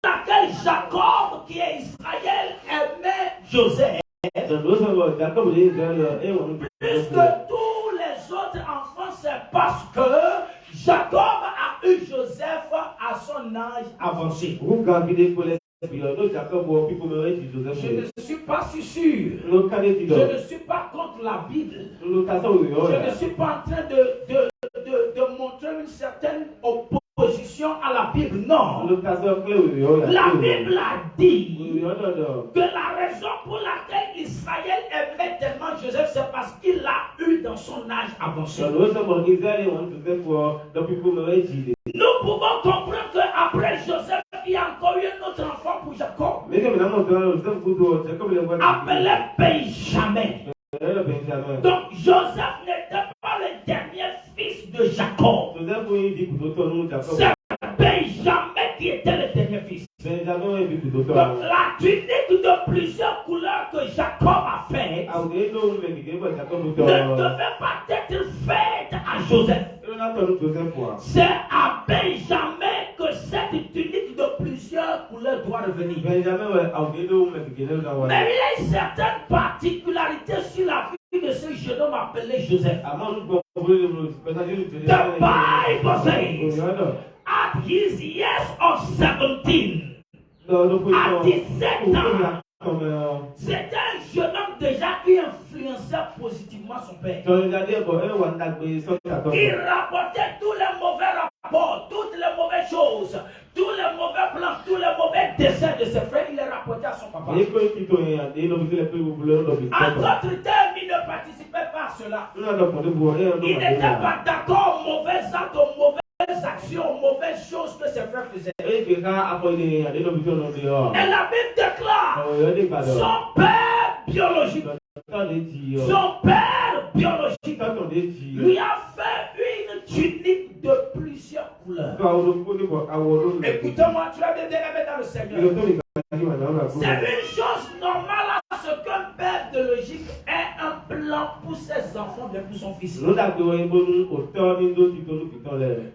laquelle Jacob, qui est Israël, aimait Joseph. Plus que tous les autres enfants, c'est parce que Jacob a eu Joseph à son âge avancé. Je ne suis pas si sûr. Je ne suis pas contre la Bible. Je ne suis pas en train de montrer une certaine opposition à la Bible. Non. La Bible a dit que la raison pour laquelle Israël aimait tellement Joseph, c'est parce qu'il l'a eu dans son âge avancé. Nous pouvons comprendre qu'après Joseph, il y a encore eu un autre enfant pour Jacob, appelé Benjamin. Donc Joseph n'était pas le dernier fils de Jacob. C'est Benjamin qui était le dernier fils. Donc la tunique de plusieurs couleurs que Jacob a faite ne devait pas être faite à Joseph. C'est à Benjamin que cette tunique de plusieurs couleurs doit revenir. Mais il y a une certaine particularité sur la vie de ce jeune homme appelé Joseph. The Bible says, at his years of 17, à 17 ans, c'était un jeune homme déjà qui influençait positivement son père. Il rapportait tous les mauvais rapports, toutes les mauvaises choses, tous les mauvais plans, tous les mauvais dessins de ses frères, il les rapportait à son papa. En d'autres termes, il ne participait pas à cela. Il n'était pas d'accord aux mauvais actes, aux mauvaises actions, aux mauvaises choses que ses frères faisaient. Et la Bible déclare son père biologique. Son père biologique lui a fait une tunique de plusieurs couleurs. Écoutez-moi, tu as bien aimé dans le Seigneur. C'est une chose normale à ce qu'un père biologique ait un plan pour ses enfants, bien pour son fils.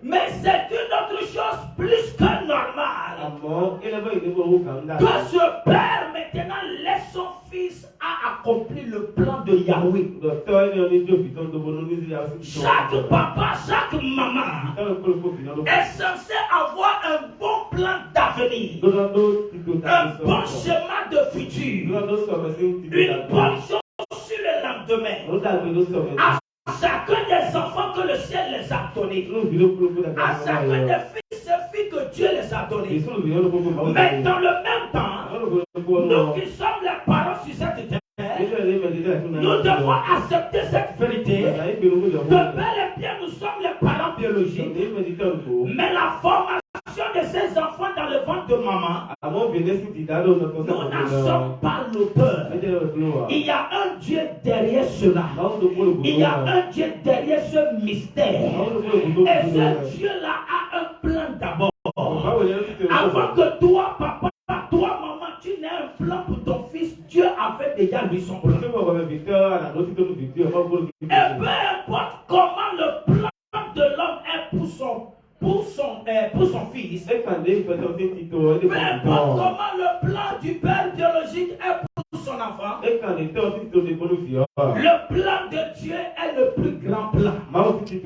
Mais c'est une autre chose plus que normale. Que ce père maintenant laisse son fils à accomplir le plan de Yahweh. Chaque papa, chaque maman est censé avoir un bon plan d'avenir, un bon schéma de futur, une bonne chose sur le lendemain. À chacun des enfants que le ciel les a donnés, à chacun des fils et filles que Dieu les a donnés. Mais dans le même temps, nous qui sommes les parents sur cette terre, nous devons accepter cette vérité que bel et bien nous sommes les parents biologiques, mais la formation de ces enfants dans le ventre de maman, nous n'en sommes pas l'auteur. Il y a un Dieu derrière cela. Il y a un Dieu derrière ce mystère. Et ce Dieu-là a un plan d'abord. Avant que toi, papa, toi, maman, tu n'aies un plan pour ton fils, Dieu avait déjà lui son plan. Et peu importe comment le plan de l'homme est pour son fils, peu importe comment le plan du père biologique est pour son enfant, le plan de Dieu est le plus grand plan. Tu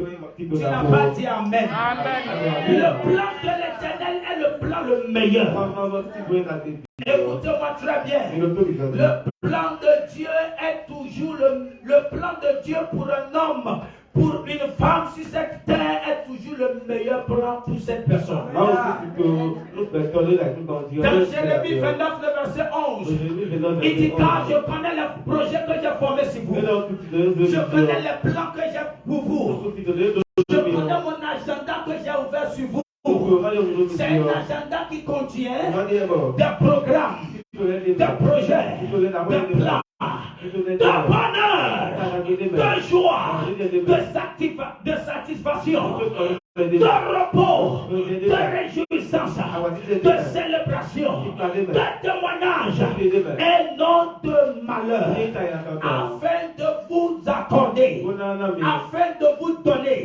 n'as pas dit Amen. Le plan de l'Éternel est le plan le meilleur. Écoutez-moi très bien. Le plan de Dieu est toujours le plan de Dieu pour un homme. Pour une femme sur cette terre est toujours le meilleur plan pour cette personne. Dans Jérémie 29, le verset 11, il dit car je connais les projets que j'ai formés sur vous. Je connais les plans que j'ai pour vous. Je connais mon agenda que j'ai ouvert sur vous. C'est un agenda qui contient des programmes, des projets, des plans, de bonheur, de joie, de satisfaction, de repos, de réjouissance, de célébration, de témoignage et non de malheur, afin de vous accorder, afin de vous donner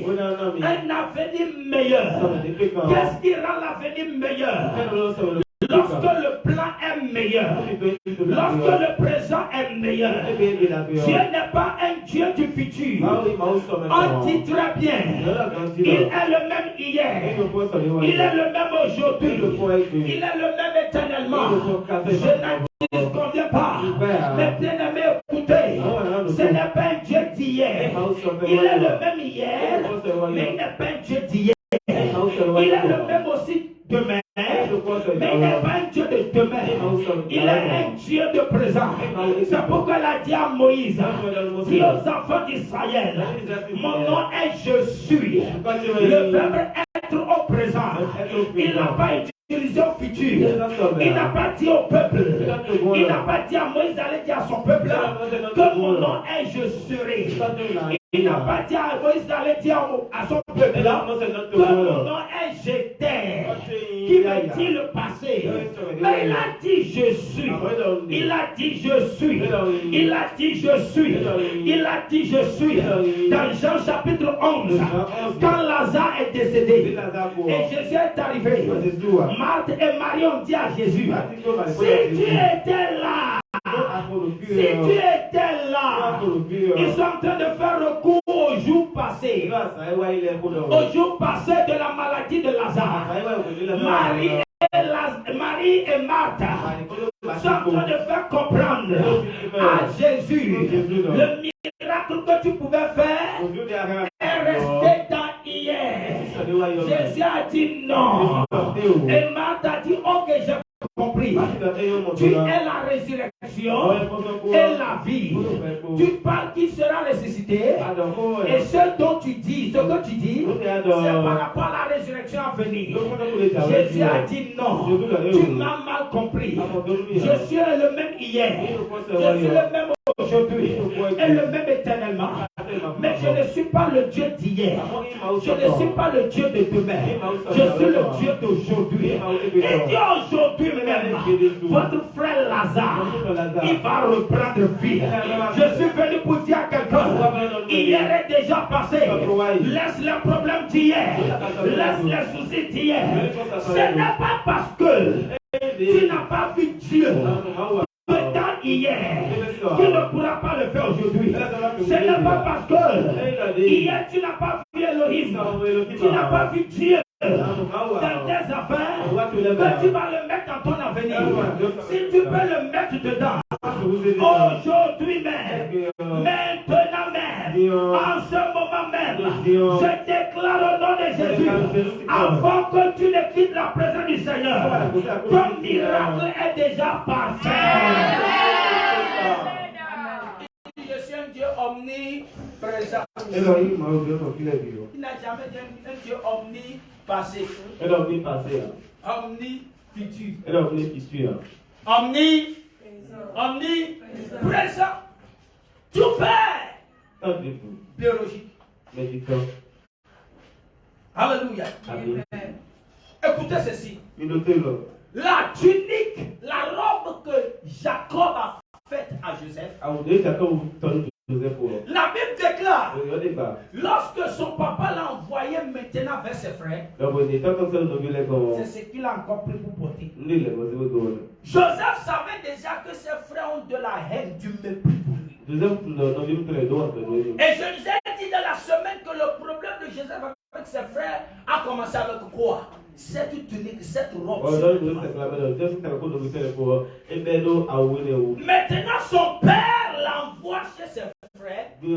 un avenir meilleur. Qu'est-ce qui rend l'avenir meilleur? Lorsque meilleur, lorsque le présent est meilleur, Dieu n'est pas un Dieu du futur. On dit très bien, il est le même hier, il est le même aujourd'hui, il est le même éternellement. Je n'en conviens pas, mais bien aimé, écoutez, ce n'est pas un Dieu d'hier, il est le même hier, mais il n'est pas un Dieu d'hier. Il est le même aussi demain, mais il n'est pas un Dieu de demain. Il est un Dieu de présent. C'est pourquoi il a dit à Moïse, dis aux enfants d'Israël, mon nom est je suis. Le verbe être au présent. Il n'a pas utilisé au futur. Il n'a pas dit au peuple. Il n'a pas dit à Moïse d'aller dire à son peuple que mon nom est je serai. Il n'a pas dit à Moïse d'aller dire à son peuple que mon nom est j'étais, qui veut dire le passé. Mais il a dit je suis. Il a dit je suis. Il a dit je suis. Il a dit je suis. Dans Jean chapitre 11, quand Lazare est décédé et Jésus est arrivé, Marthe et Marie ont dit à Jésus, si tu étais là, si tu étais là, ils sont en train de faire recours au jour passé. Au jour passé de la maladie de Lazare. Marie et Marthe sont en train de faire comprendre à Jésus le miracle que tu pouvais faire est resté dans hier. Jésus a dit non. Et Marthe a dit ok, j'ai compris. Tu es la résurrection et la vie. Tu parles qu'il sera ressuscité. Et ce dont tu dis, ce que tu dis, c'est par rapport à la résurrection à venir. Jésus a dit non. Tu m'as mal compris. Je suis le même hier. Je suis le même aujourd'hui et le même éternellement. Mais je ne suis pas le Dieu d'hier. Je ne suis pas le Dieu de demain. Je suis le Dieu d'aujourd'hui. Et Dieu aujourd'hui même, votre frère Lazare, il va reprendre vie. Je suis venu pour dire à quelqu'un, hier est déjà passé. Laisse les problèmes d'hier. Laisse les soucis d'hier. Ce n'est pas parce que tu n'as pas vu Dieu hier, tu ne pourras pas le faire aujourd'hui. Ce n'est pas parce que hier tu n'as pas vu Elohim, tu n'as pas vu Dieu dans tes affaires, que tu vas le mettre dans ton avenir. Si tu peux le mettre dedans, aujourd'hui même, maintenant même, en ce moment même, je déclare au nom de Jésus, avant que tu ne quittes la présence du Seigneur, ton miracle est déjà passé. Je suis un Dieu omniprésent. Il n'a jamais dit un Dieu omnipassé. Omnifutur. Omniprésent. Tout père. Biologique. Alléluia. Écoutez ceci. La tunique, la robe que Jacob a faite à Joseph. La Bible déclare, lorsque son papa l'a envoyé maintenant vers ses frères, c'est ce qu'il a encore pris pour porter. Joseph savait déjà que ses frères ont de la haine, du mépris pour lui. Et je nous ai dit dans la semaine que le problème de Joseph avec ses frères a commencé avec quoi? Cette tunique, cette robe. Maintenant son père l'envoie chez ses frères. Il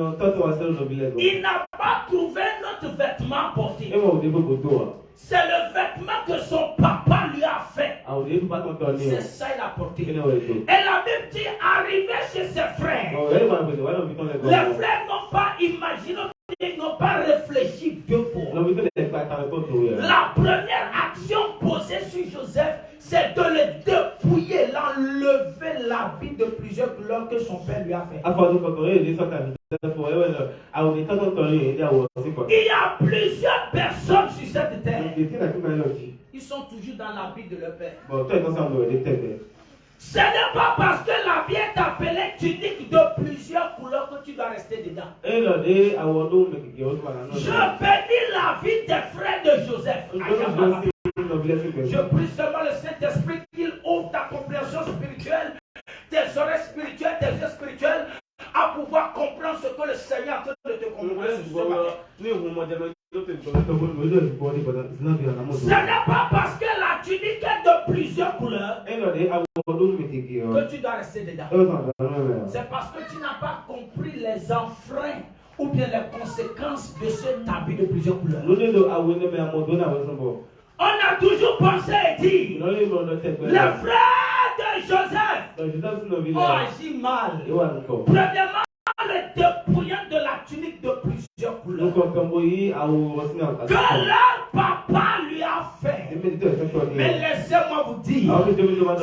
n'a pas trouvé notre vêtement à porter. C'est le vêtement que son papa lui a fait. C'est ça qu'il a porté. Et la Bible dit, arrivé chez ses frères, les frères n'ont pas imaginé, ils n'ont pas réfléchi deux fois. La première action posée sur Joseph, c'est de le dépouiller, l'enlever l'habit de plusieurs couleurs que son père lui a fait. Il y a plusieurs personnes sur cette terre. Ils sont toujours dans l'habit de leur père. Ce n'est pas parce que l'habit est appelé tunique de plusieurs couleurs que tu dois rester dedans. Je bénis la vie des frères de Joseph. Je prie seulement le Saint-Esprit qu'il ouvre ta compréhension spirituelle. Ce n'est pas parce que la tunique est de plusieurs couleurs que tu dois rester dedans. C'est parce que tu n'as pas compris les enfreins ou bien les conséquences de cet habit de plusieurs couleurs. On a toujours pensé et dit, le frère de Joseph ont agi mal. Premièrement, le dépouillant de la tunique de plusieurs couleurs que leur papa lui a fait. Mais laissez-moi vous dire,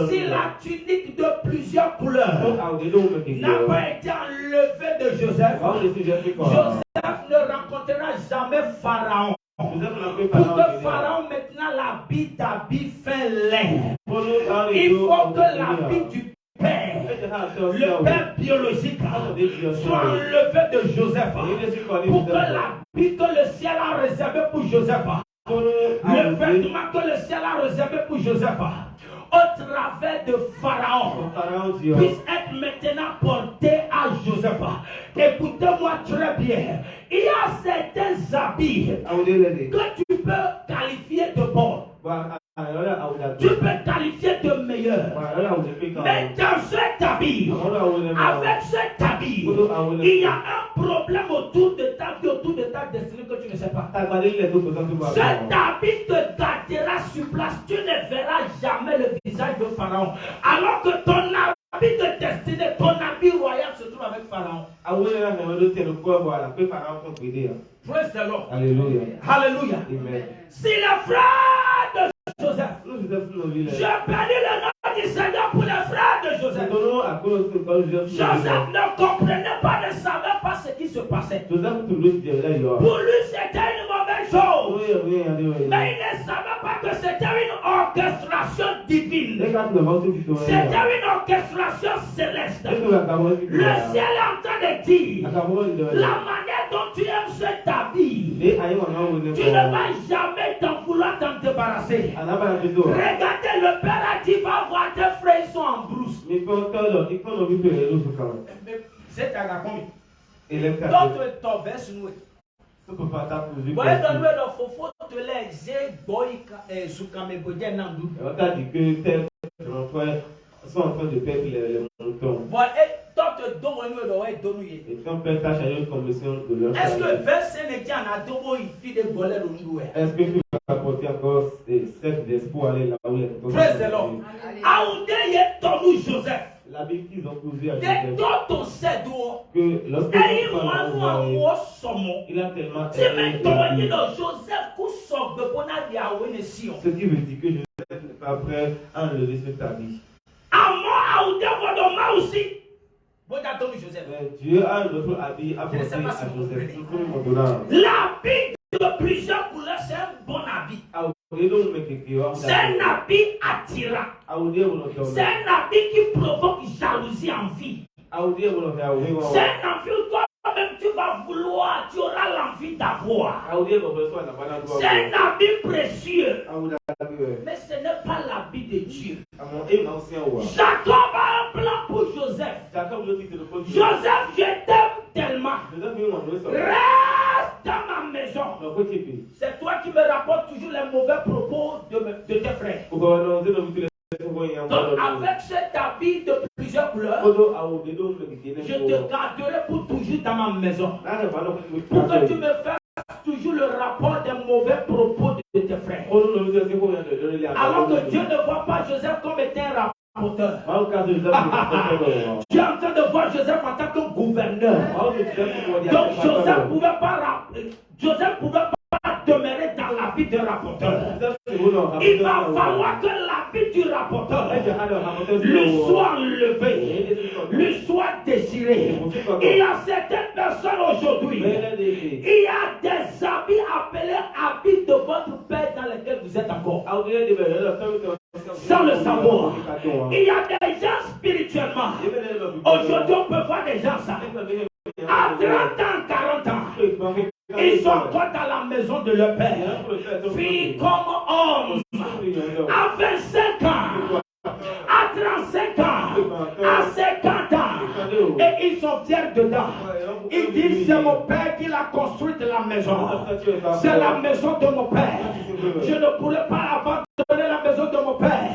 si la tunique de plusieurs couleurs n'a pas été enlevée de Joseph, Joseph ne rencontrera jamais Pharaon. Pour que Pharaon maintenant l'habit d'habit fin lait, il faut que l'habit du père, le père biologique, soit enlevé de Joseph. Pour que l'habit que le ciel a réservé pour Joseph, le vêtement que le ciel a réservé pour Joseph, au travers de Pharaon, puisse être maintenant porté à Joseph. Écoutez-moi très bien. Il y a certains habits que tu peux qualifier de bons. Tu peux qualifier de meilleur. Mais dans cet habit, avec cet habit, il y a un problème autour de ta vie, autour de ta destinée que tu ne sais pas. Cet habit te gardera sur place. Tu ne verras jamais le visage de Pharaon. Alors que ton habit de destinée, ton habit royal se trouve avec Pharaon. Praise the Lord. Alléluia. Hallelujah. Amen. Si le frère de Joseph, je bénis le nom du Seigneur pour les frères de Joseph. Joseph ne comprenait pas, ne savait pas ce qui se passait. Pour lui, c'était une mauvaise chose. Mais il ne savait pas que c'était une orchestration divine. C'était une orchestration céleste. Le ciel est en train de dire la manière dont tu aimes cet habit, tu ne vas jamais t'en vouloir t'en débarrasser. Regardez, le père a dit va voir tes frères, ils sont en brousse. C'est à la combien? D'autres t'en versent nous. Voyez dans le fofo te les boy sukame bodje nandu. On t'a dit que tes frères sont en train de perdre les moutons. Et ton père t'a chargé une commission de leur. Est-ce que verset ne dit en adobo il fit des golets au niveau? Est-ce que tu vas apporter encore cette espoir aller là où il est? Praise the Lord. Aoudé est ton Joseph. La Bible qu'ils ont posé à Joseph que lorsque il a tellement aimé ce qui veut dire que Joseph n'est pas prêt à enlever cet habit. Dieu a un autre habit à porter à Joseph. L'habit de plusieurs couleurs, c'est un bon habit. C'est un habit attirant. C'est un habit qui provoque jalousie, envie. C'est un habit où toi-même tu vas vouloir, tu auras l'envie d'avoir. C'est un habit précieux. Mais ce n'est pas l'habit de Dieu. Jacob a un plan pour Joseph. Joseph, je t'aime tellement. Reste dans ma maison. C'est toi qui me rapportes toujours les mauvais propos de tes frères. Donc avec cet habit de plusieurs couleurs, je te garderai pour toujours dans ma maison. Pour que tu me fasses toujours le rapport des mauvais propos de tes frères. Alors que Dieu ne voit pas Joseph comme étant un rapporteur. Tu es en train de voir Joseph en tant que gouverneur. Donc Joseph ne pouvait pas demeurer dans l'habit de rapporteur. Il va falloir que l'habit du rapporteur lui soit enlevé, lui soit déchiré. Il y a certaines personnes aujourd'hui, il y a des habits appelés habits de votre père dans lesquels vous êtes encore. Sans le savoir. Il y a des gens spirituellement. Aujourd'hui, on peut voir des gens ça. À 30 ans, 40 ans. Ils sont encore dans la maison de leur père. Filles comme hommes. À 25 ans. À 35 ans. À 50 ans. Et ils sont fiers dedans. Ils disent c'est mon père qui l'a construite la maison. C'est la maison de mon père. Je ne pourrais pas abandonner la maison de mon père.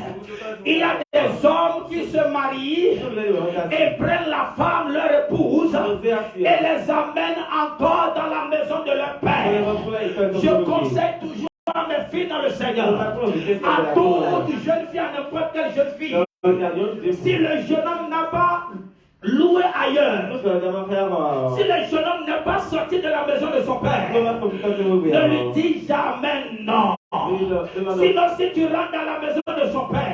Il y a des hommes qui se marient et prennent la femme, leur épouse, et les amènent encore dans la maison de leur père. Je conseille toujours à mes filles dans le Seigneur, à toute jeune fille, à n'importe quelle jeune fille, si le jeune homme n'a pas loué ailleurs, si le jeune homme n'est pas sorti de la maison de son père, ne lui dis jamais non. Sinon, si tu rentres dans la maison de son père,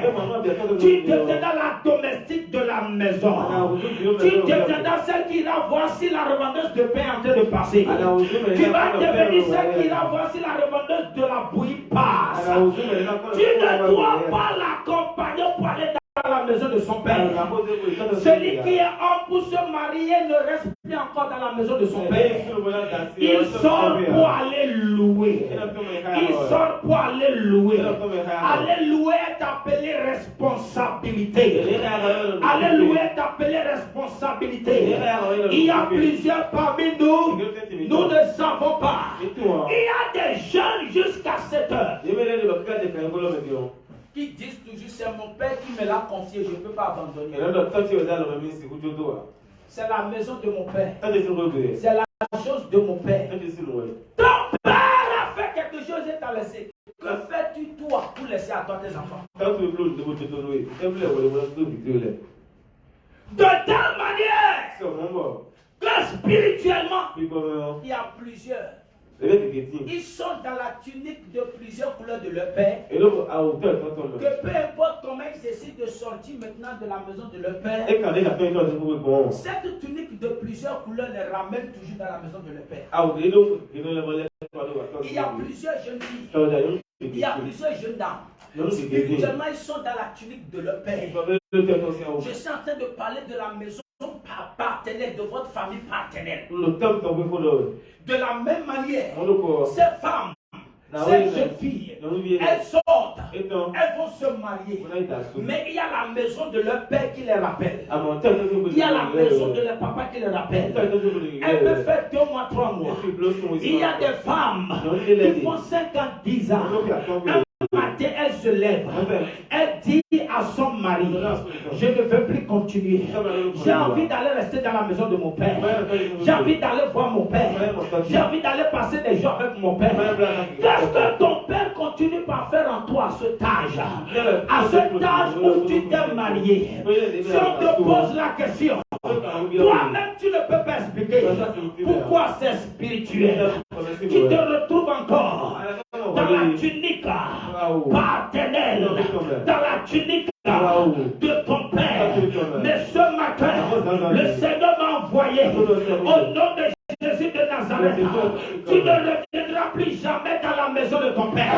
tu deviendras la domestique de la maison. Tu deviendras celle qui ira voir si la revendeuse de pain est en train de passer. Tu vas devenir celle qui ira voir si la revendeuse de la bouillie passe. Tu ne dois pas l'accompagner pour aller dans la maison de son père. Celui qui est homme pour se marier ne reste plus encore dans la maison de son père. Il sort pour aller louer. Il sort pour aller louer. Aller louer est appelé responsabilité. Aller louer est appelé responsabilité. Il y a plusieurs parmi nous, nous ne savons pas. Il y a des jeunes jusqu'à 7 heures qui disent toujours c'est mon père qui me l'a confié, je ne peux pas abandonner. C'est la maison de mon père. C'est la chose de mon père. Ton père a fait quelque chose et t'a laissé. Que fais-tu toi pour laisser à toi tes enfants? De telle manière que spirituellement, il y a plusieurs. Ils sont dans la tunique de plusieurs couleurs de leur père. Que peu importe comment ils décident de sortir maintenant de la maison de leur père, cette tunique de plusieurs couleurs les ramène toujours dans la maison de leur père. Il y a plusieurs jeunes filles. Il y a plusieurs jeunes dames. Spirituellement, ils sont dans la tunique de leur père. Je suis en train de parler de la maison paternelle, de votre famille paternelle. De la même manière, ces femmes, ces jeunes filles, elles sortent, elles vont se marier. Mais il y a la maison de leur père qui les rappelle. Il y a la maison de leur papa qui les rappelle. Elles peuvent faire 2 mois, 3 mois. Il y a des femmes qui font 5 ans, 10 ans. Un matin, elle se lève. Elle dit à son mari, je ne veux plus continuer. J'ai envie d'aller rester dans la maison de mon père. J'ai envie d'aller voir mon père. J'ai envie d'aller passer des jours avec mon père. Qu'est-ce que ton père continue par faire en toi à cet âge? À cet âge où tu t'es marié. Si on te pose la question, toi-même tu ne peux pas expliquer pourquoi c'est spirituel. Tu te retrouves encore dans la tunique paternelle, dans la tunique de ton père. Mais ce matin, le Seigneur m'a envoyé au nom de Jésus de Nazareth. Tu ne reviendras plus jamais dans la maison de ton père.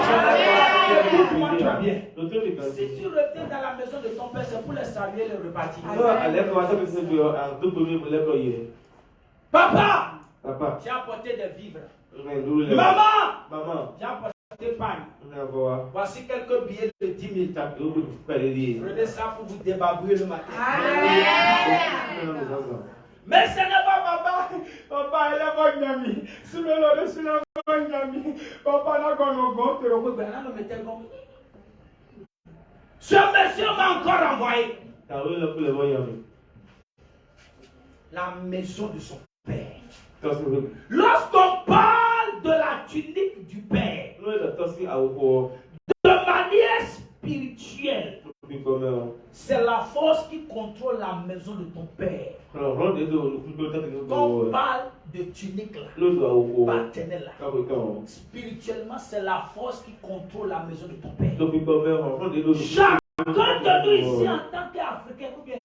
Écoute-moi très bien. Si tu reviens dans la maison de ton père, c'est pour les saluer et les repartir. Papa, j'ai apporté des vivres. Maman, j'ai apporté pain. Voici quelques billets de 10 000. Prenez ça pour vous débarbouiller le matin. Mais ce n'est pas papa. Papa, il est bon ami. Papa, ce monsieur m'a encore envoyé. La maison de son père. Lorsqu'on parle de la tunique du père, de manière spirituelle, c'est la force qui contrôle la maison de ton père. Quand on parle de tunique là, paternelle là, spirituellement, c'est la force qui contrôle la maison de ton père. Chacun de nous ici en tant qu'Africain, ou bien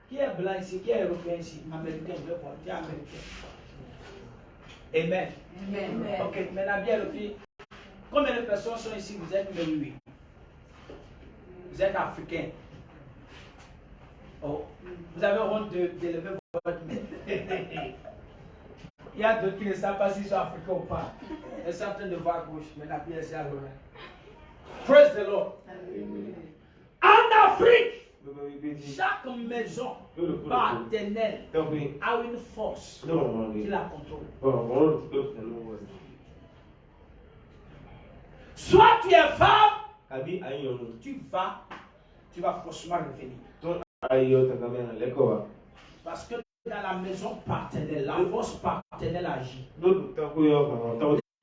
qui est blanc ici, qui est européen ici, américain, qui est américain. Amen. Amen. Ok, maintenant bien le fils. Combien de personnes sont ici? Vous êtes oui. Vous êtes africain. Oh, vous avez honte d'élever votre main. Il y a d'autres qui ne savent pas s'ils sont africains ou pas. Elles sont en train de voir à gauche, mais la pierre c'est à l'honneur. Praise the Lord. En Afrique, Chaque maison paternelle a une force qui la contrôle. Soit tu es femme, tu vas forcément revenir. Parce que dans la maison paternelle, la force paternelle agit.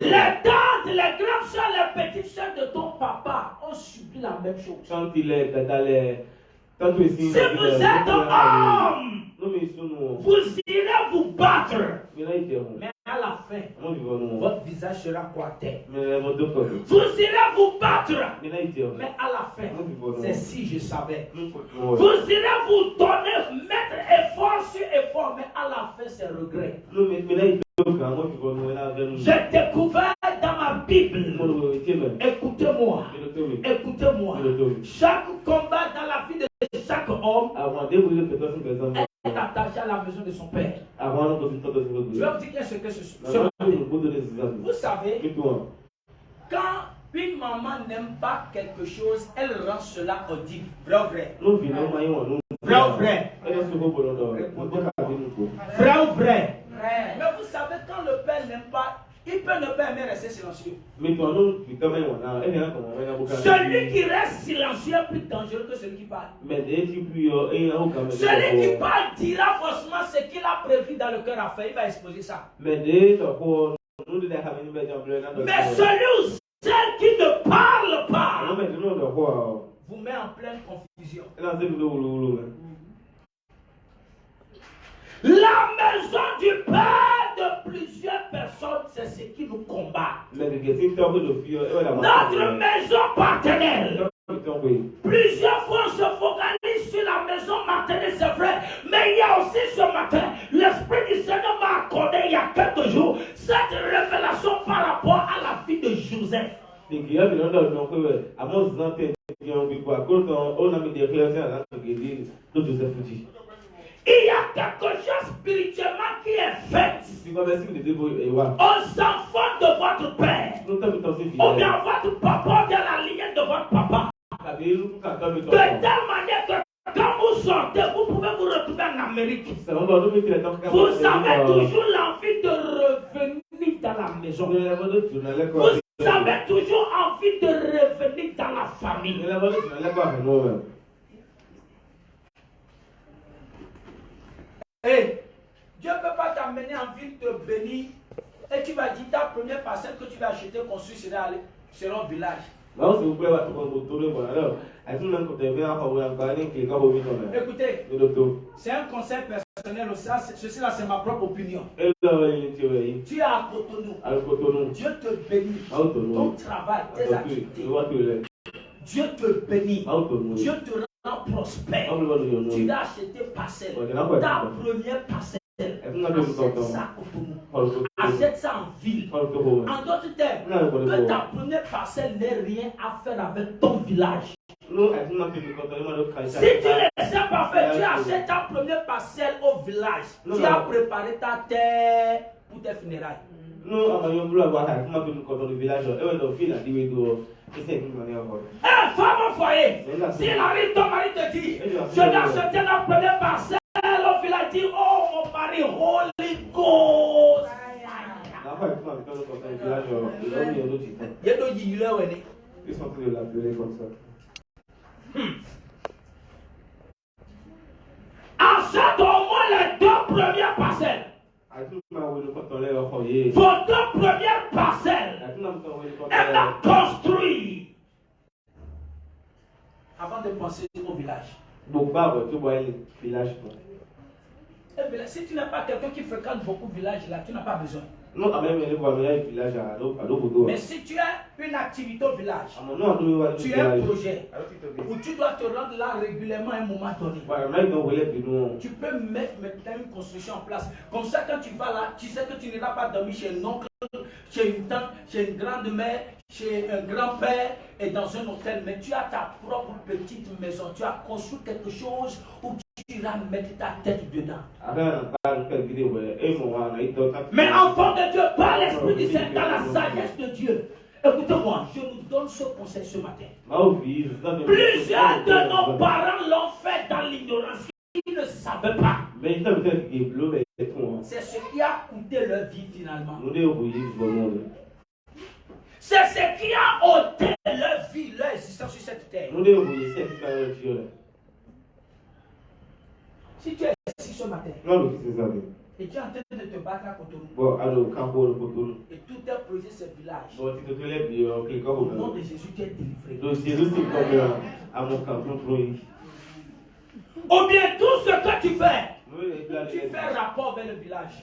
Les tantes, les grandes soeurs, les petites soeurs de ton papa ont subi la même chose. Si vous êtes homme, vous irez vous battre. Mais à la fin, votre visage sera quoi à terre. Vous irez vous battre. Mais à la fin, c'est si je savais. Vous irez vous donner, mettre effort sur effort. Mais à la fin, c'est regret. J'ai découvert dans ma Bible. Écoutez-moi. Écoutez-moi. Chaque combat dans la vie de chaque homme est attaché à la maison de son père. Je vais vous dire ce que ce matin. Vous savez, quand une maman n'aime pas quelque chose, elle rend cela audible. Vrai ou vrai? Vrai ou vrai? Vrai ou vrai? Mais vous savez, quand le père n'aime pas, il peut ne pas aimer rester silencieux. Celui qui reste silencieux est plus dangereux que celui qui parle. Celui qui parle dira forcément ce qu'il a prévu dans le cœur à faire. Il va exposer ça. Mais celui ou celle qui ne parle pas vous met en pleine confusion. La maison du père de plusieurs personnes, c'est ce qui nous combat. Notre maison paternelle. Plusieurs fois on se focalise sur la maison maternelle, c'est vrai. Mais il y a aussi ce matin, l'Esprit du Seigneur m'a accordé il y a quelques jours cette révélation par rapport à la vie de Joseph. Il y a quelque chose spirituellement qui est fait aux enfants de votre père, ou bien votre papa, de la lignée de votre papa, de telle manière que quand vous sortez, vous pouvez vous retrouver en Amérique. Vous avez toujours l'envie de revenir dans la maison. Vous avez toujours envie de revenir dans la famille. Hey, Dieu ne peut pas t'amener en ville te bénir et tu vas dire ta première parcelle que tu vas acheter construire sera au village. Écoutez, c'est un conseil personnel, ceci là c'est ma propre opinion. Tu es à Cotonou, Dieu te bénit, ton travail, tes activités, Dieu te bénit, Dieu te rend prospère. Tu dois acheter parcelle, ta première parcelle. Achète ça à Cotonou, achète ça en ville. En d'autres termes, que ta première parcelle n'ait rien à faire avec ton village. Si tu ne sais pas faire, tu achètes ta première parcelle au village. Tu as préparé ta terre pour tes funérailles. Femme au foyer, s'il arrive, ton mari te dit, je vais acheter la première parcelle au village, dit, oh mon mari, Holy Ghost. Ils sont en train de l'appeler comme ça. Achète au moins les deux premières parcelles. Vos deux premières parcelles. Elle a construit. Avant de penser au village. Si tu n'as pas quelqu'un qui fréquente beaucoup de villages là, tu n'as pas besoin. Mais si tu as une activité au village, tu as un projet où tu dois te rendre là régulièrement à un moment donné, tu peux mettre maintenant une construction en place. Comme ça, quand tu vas là, tu sais que tu n'iras pas dormir chez un oncle, chez une tante, chez une grande-mère, chez un grand-père et dans un hôtel. Mais tu as ta propre petite maison. Tu as construit quelque chose où tu iras mettre ta tête dedans. Mais enfant de Dieu, par l'Esprit du Seigneur, dans la sagesse de Dieu, Écoutez-moi, je nous donne ce conseil ce matin. Plusieurs de nos parents l'ont fait dans l'ignorance. Ils ne savaient pas. C'est ce qui a coûté leur vie finalement. C'est ce qui a ôté leur vie, leur existence sur cette terre. Si tu es ici ce matin, et tu es en train de te battre à Cotonou, et tout est projet ce village, au nom de Jésus, tu es délivré. Ou bien tout ce que tu fais rapport vers le village.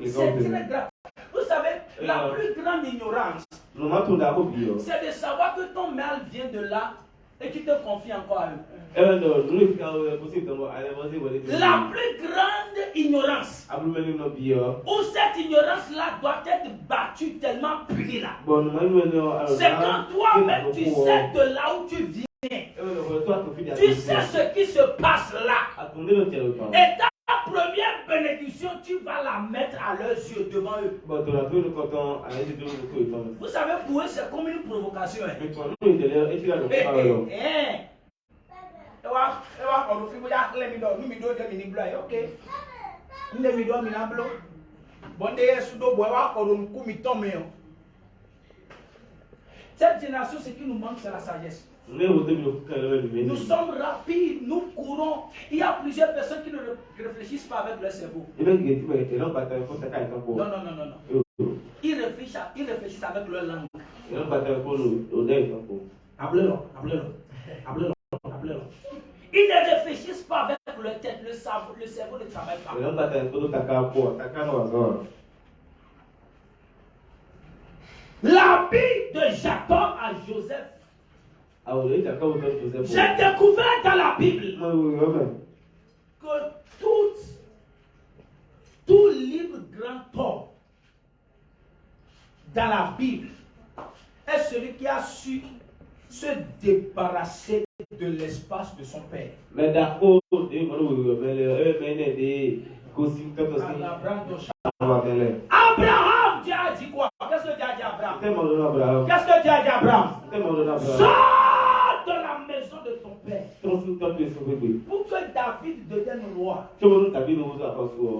C'est très grave. Vous savez, la plus grande ignorance, c'est de savoir que ton mal vient de là et tu te confies encore à eux. La plus grande ignorance, où cette ignorance-là doit être battue, tellement punie là, c'est quand toi-même tu sais de là où tu viens. Tu sais ce qui se passe là. Et ta première bénédiction, tu vas la mettre à leurs yeux devant eux. Vous savez, pour eux, c'est comme une provocation. Cette génération, ce qui nous manque, c'est la sagesse. Nous sommes rapides, nous courons. Il y a plusieurs personnes qui ne réfléchissent pas avec leur cerveau. Non. Ils réfléchissent avec leur langue. Appelez-le. Ils ne réfléchissent pas avec leur tête. Le cerveau ne travaille pas. La vie de Jacob à Joseph. J'ai découvert dans la Bible que tout livre grand homme dans la Bible est celui qui a su se débarrasser de l'espace de son père. Abraham, Dieu a dit quoi? Qu'est-ce que Dieu a dit à Abraham? Qu'est-ce que Dieu a dit à Abraham? Sors de la maison de ton père. Pour que David devienne roi, il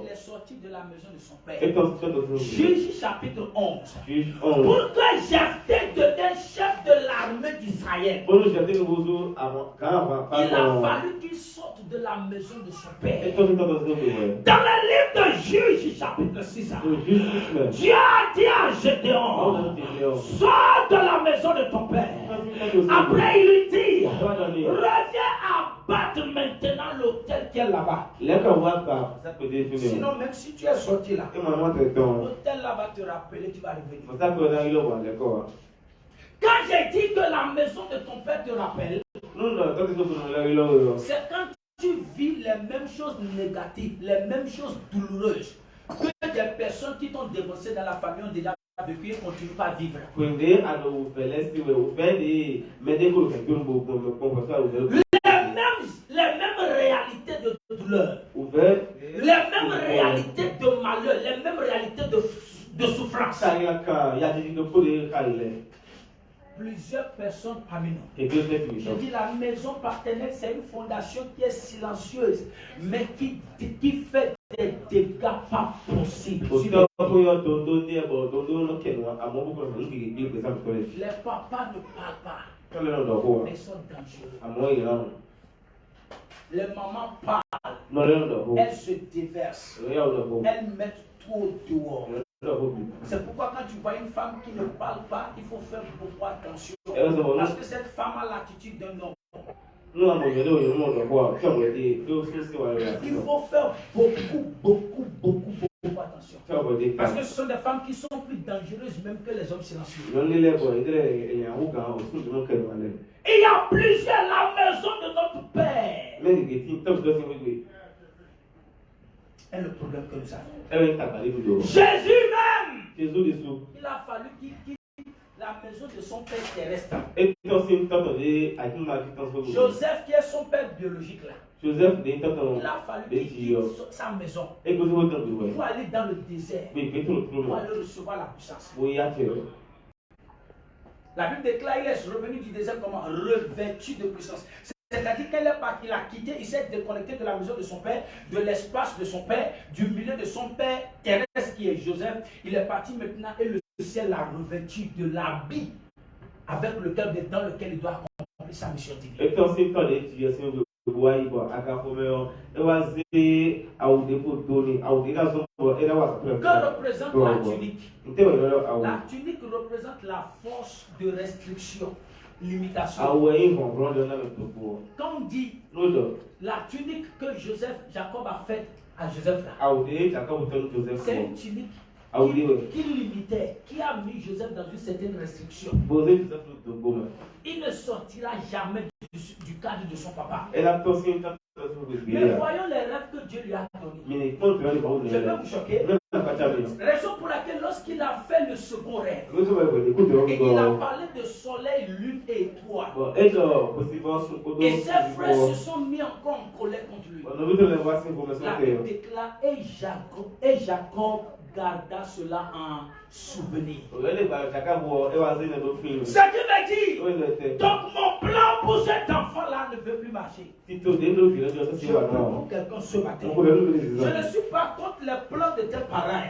est sorti de la maison de son père. Juge chapitre 11. Pour que Jephthé devienne chef de l'armée d'Israël, il a fallu qu'il sorte de la maison de son père. Dans le livre de Juge chapitre 6, Dieu a dit à Gédéon, sors de la maison de ton père. Après il lui dit, reviens abattre maintenant l'autel qui est là-bas. Sinon, même si tu es sorti là, l'autel là va te rappeler, tu vas revenir. Quand j'ai dit que la maison de ton père te rappelle, c'est quand tu vis les mêmes choses négatives, les mêmes choses douloureuses que des personnes qui t'ont dévancé dans la famille ont déjà vécu et continuent pas à vivre. Les mêmes réalités de douleur, les mêmes réalités de malheur, les mêmes réalités de souffrance. Plusieurs personnes parmi nous. Je dis la maison partenaire, c'est une fondation qui est silencieuse, mais qui fait des dégâts pas possibles. Les papas ne parlent pas. Ils sont dangereux. Les mamans parlent. Elles se déversent. Elles mettent tout dehors. C'est pourquoi quand tu vois une femme qui ne parle pas, il faut faire beaucoup attention. Parce que cette femme a l'attitude d'un homme. Il faut faire beaucoup attention. Parce que ce sont des femmes qui sont plus dangereuses même que les hommes silencieux. Il y a plusieurs la maison de notre Père. est le problème que nous avons. Jésus même, il a fallu qu'il quitte la maison de son père terrestre. Joseph, qui est son père biologique là, il a fallu qu'il quitte sa maison pour aller dans le désert, pour aller recevoir la puissance. La Bible déclare qu'il est revenu du désert comment? Revêtu de puissance. C'est-à-dire qu'il a quitté, il s'est déconnecté de la maison de son père, de l'espace de son père, du milieu de son père terrestre qui est Joseph. Il est parti maintenant et le ciel l'a revêtu de l'habit avec lequel, dans lequel il doit accomplir sa mission divine. Et quand c'est pas l'étudiation de bois, il va que représente la tunique? La tunique représente la force de restriction, limitation. Quand on dit la tunique que Jacob a faite à Joseph là, c'est une tunique qui limitait, qui a mis Joseph dans une certaine restriction. Il ne sortira jamais du cadre de son papa. Mais voyons les rêves que Dieu lui a donnés. Je vais vous choquer. Raison pour laquelle lorsqu'il a fait le second rêve, et il a parlé de soleil, lune et étoiles, et ses frères se sont mis encore en colère contre lui. La Bible déclare, et Jacob garda cela en souvenir. Ce qui veut dire, donc mon plan pour cet enfant-là ne veut plus marcher. Je prie pour quelqu'un ce matin. Je ne suis pas contre les plans de tes parents,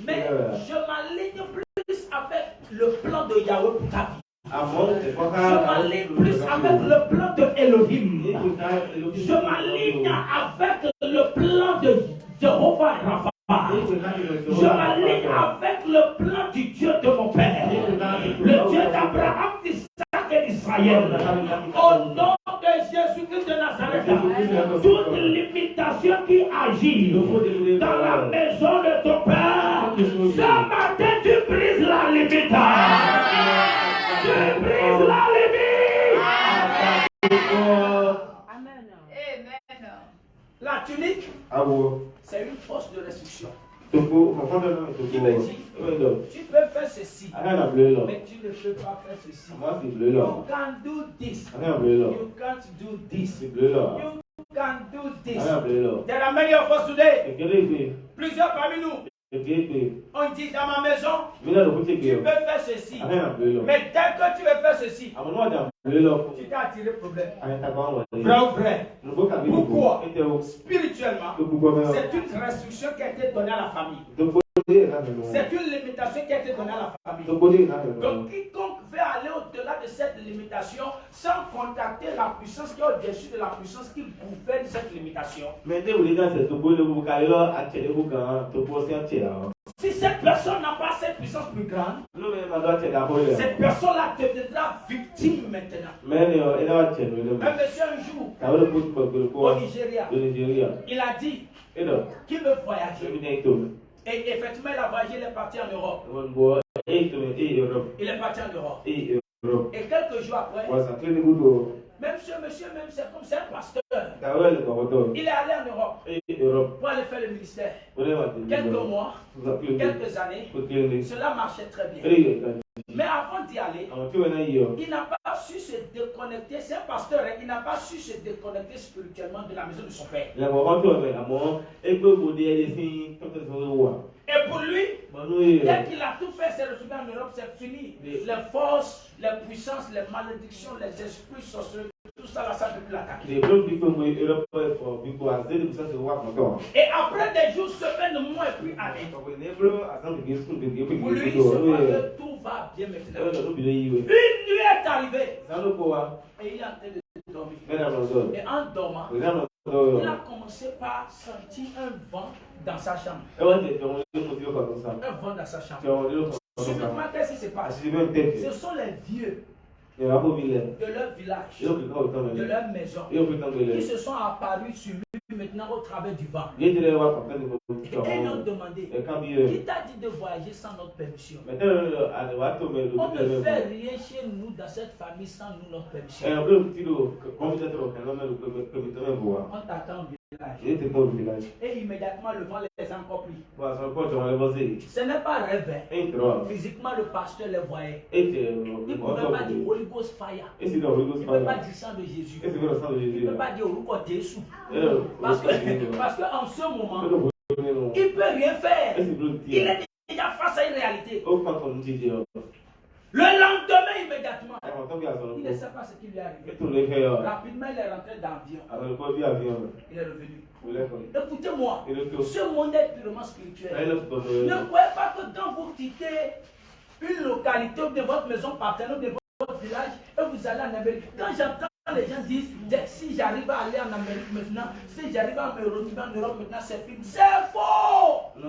mais je m'aligne plus avec le plan de Yahweh pour ta vie. Je m'aligne plus avec le plan de Elohim. Je m'aligne avec le plan de Jéhovah Rapha. Je m'aligne avec le plan du Dieu de mon père, le Dieu d'Abraham, d'Isaac et d'Israël. Au nom de Jésus-Christ de Nazareth, toute limitation qui agit dans la maison de ton père, ce matin tu brises la limite. Tu brises la limite. Amen. La tunique, c'est une force de restriction. Qui me dit, tu peux faire ceci, mais tu ne peux pas faire ceci. You can do this. You can't do this. You can do this. There are many of us today. Plusieurs parmi nous. On dit dans ma maison, tu peux faire ceci. Mais dès que tu veux faire ceci, tu t'es attiré problème. Vrai ou vrai? Pourquoi? Spirituellement, c'est une restriction qui a été donnée à la famille. C'est une limitation qui a été donnée à la famille. Donc quiconque veut aller au-delà de cette limitation sans contacter la puissance qui est au-dessus de la puissance qui gouverne cette limitation. Si cette personne n'a pas cette puissance plus grande, cette personne-là deviendra victime maintenant. Un monsieur un jour au Nigeria, il a dit qu'il veut voyager. Et effectivement, il a voyagé, il est parti en Europe. Il est parti en Europe. Et quelques jours après, même ce monsieur, même c'est comme c'est un pasteur. Il est allé en Europe pour aller faire le ministère. Quelques mois, quelques années, cela marchait très bien. Mais avant d'y aller, il n'a pas su se déconnecter. C'est un pasteur, il n'a pas su se déconnecter spirituellement de la maison de son père. Et pour lui, dès qu'il a tout fait, c'est retrouvé en Europe, c'est fini. Les forces, les puissances, les malédictions, les esprits sorciers, tout ça là, ça ne peut plus l'attaquer. Et après des jours, semaines, mois et puis années, pour lui, il se voit que tout va bien maintenant. Une nuit est arrivée et il est en train de dormir. Et en dormant, il a commencé par sentir un vent dans sa chambre. Un vent dans sa chambre. Subitement, qu'est-ce qui se passe? Ce sont les vieux de leur village, de leur maison, qui se sont apparus sur lui maintenant au travers du vent. Et ils ont demandé, qui t'a dit de voyager sans notre permission? On ne fait rien chez nous dans cette famille sans nous notre permission. On t'attend au village. Et immédiatement le vent les a encore pris. Ce n'est pas rêve. Physiquement le pasteur les voyait. Il ne pouvait pas dire Holy Ghost fire. Il ne pouvait pas dire sang de Jésus. Il ne peut pas dire Ruko Jésus. Parce qu'en ce moment, il ne peut rien faire. Il est déjà face à une réalité. Le lendemain, immédiatement, il ne sait pas ce qui lui est arrivé. Rapidement, il est rentré dans l'avion. Il est revenu. Écoutez-moi, ce monde est purement spirituel. Ne croyez pas que quand vous quittez une localité ou de votre maison partenaire ou de votre village et vous allez en Amérique. Quand j'entends les gens disent si j'arrive à aller en Amérique maintenant, si j'arrive à me retrouver en Europe maintenant, c'est fini. C'est faux! Les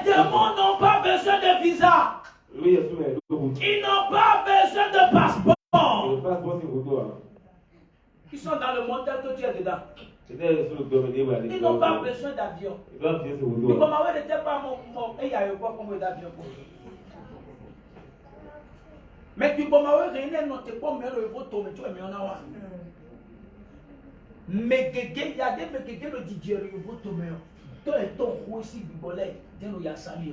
démons n'ont pas besoin de visa. Ils n'ont pas besoin de passeport. Ils sont dans le monde tel que tu es dedans. Ils n'ont pas besoin d'avion. Comment n'était pas mon pays aéroport comme d'avion. Mais du moment où il y a un autre point, tu es mieux. Mais il y a des mégués de Didier, il faut tomber. Toi et ton roi ici, Bibolé, Dieu y a sali.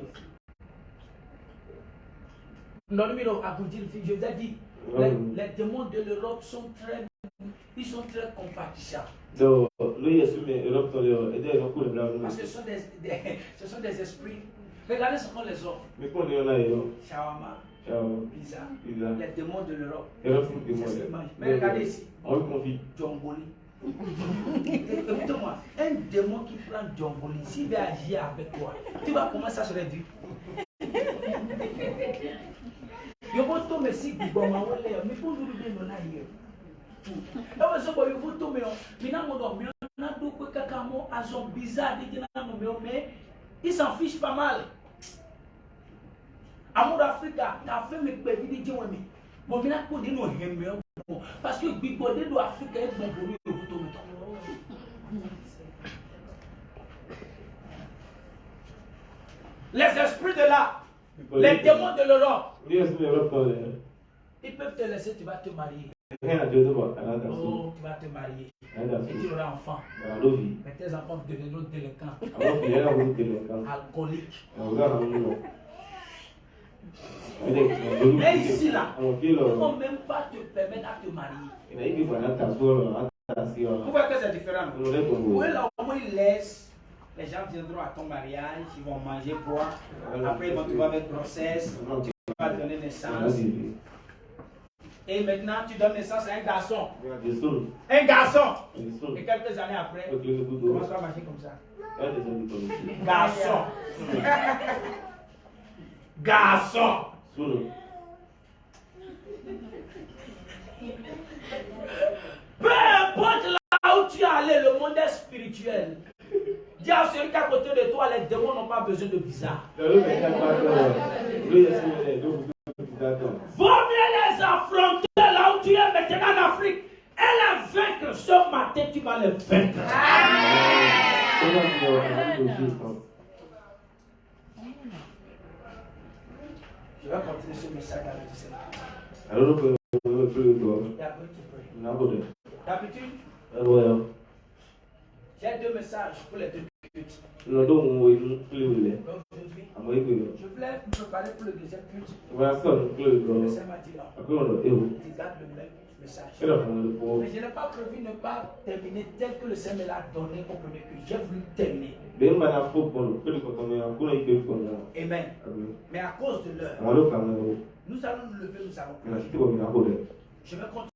Non, mais je vous ai dit, les démons de l'Europe sont très compatissables. Parce que ce sont des esprits. Regardez ce qu'on les offre. Shawarma, pizza, les démons de l'Europe. Mais regardez ici. Djongoli. Écoute-moi, un démon qui prend Djongoli, s'il veut agir avec toi, tu vas commencer à se réduire. Je vais tomber si tu vas m'envoyer, mais pour nous dire non ailleurs. Et vous savez, vous tombez, mais non, on a d'autres cacamo, à son bizarre, mais ils s'en fichent pas mal. Amour Africa, t'as fait mes bébés de Djongoli. Bon, mais là, pour dire nous, parce que Bibodé de l'Afrique est bon pour lui. Les esprits de là, les démons de l'Europe, ils peuvent te laisser, tu vas te marier. Oh, tu vas te marier. Et tu auras enfant. Mais tes enfants deviendront délinquants. Alcooliques. Mais ici là, ils ne vont même pas te permettre à te marier. Vous voyez que c'est différent. Oui, là au moins ils laissent. Les gens viendront à ton mariage, ils vont manger, boire. Après ils vont te voir avec grossesse. Tu vas donner naissance. Et maintenant tu donnes naissance à un garçon. Un garçon. Et quelques années après, tu commences à marcher comme ça. Garçon. Garçon. Peu importe là où tu es allé, le monde est spirituel. Dis à celui qui est à côté de toi, les démons n'ont pas besoin de visa. Vaut mieux les affronter là où tu es maintenant en Afrique. Et les vaincre ce matin, tu vas les vaincre. Je vais continuer ce message avec vous. D'habitude, j'ai deux messages pour les deux cultes. Aujourd'hui, je voulais me préparer pour le deuxième culte. Le Seigneur m'a dit non. Tu gardes le même message. Mais je n'ai pas prévu ne pas terminer tel que le Seigneur me l'a donné au premier culte. J'ai voulu terminer. Amen. Mais à cause de l'heure, nous allons nous lever, nous allons prier. Je vais continuer.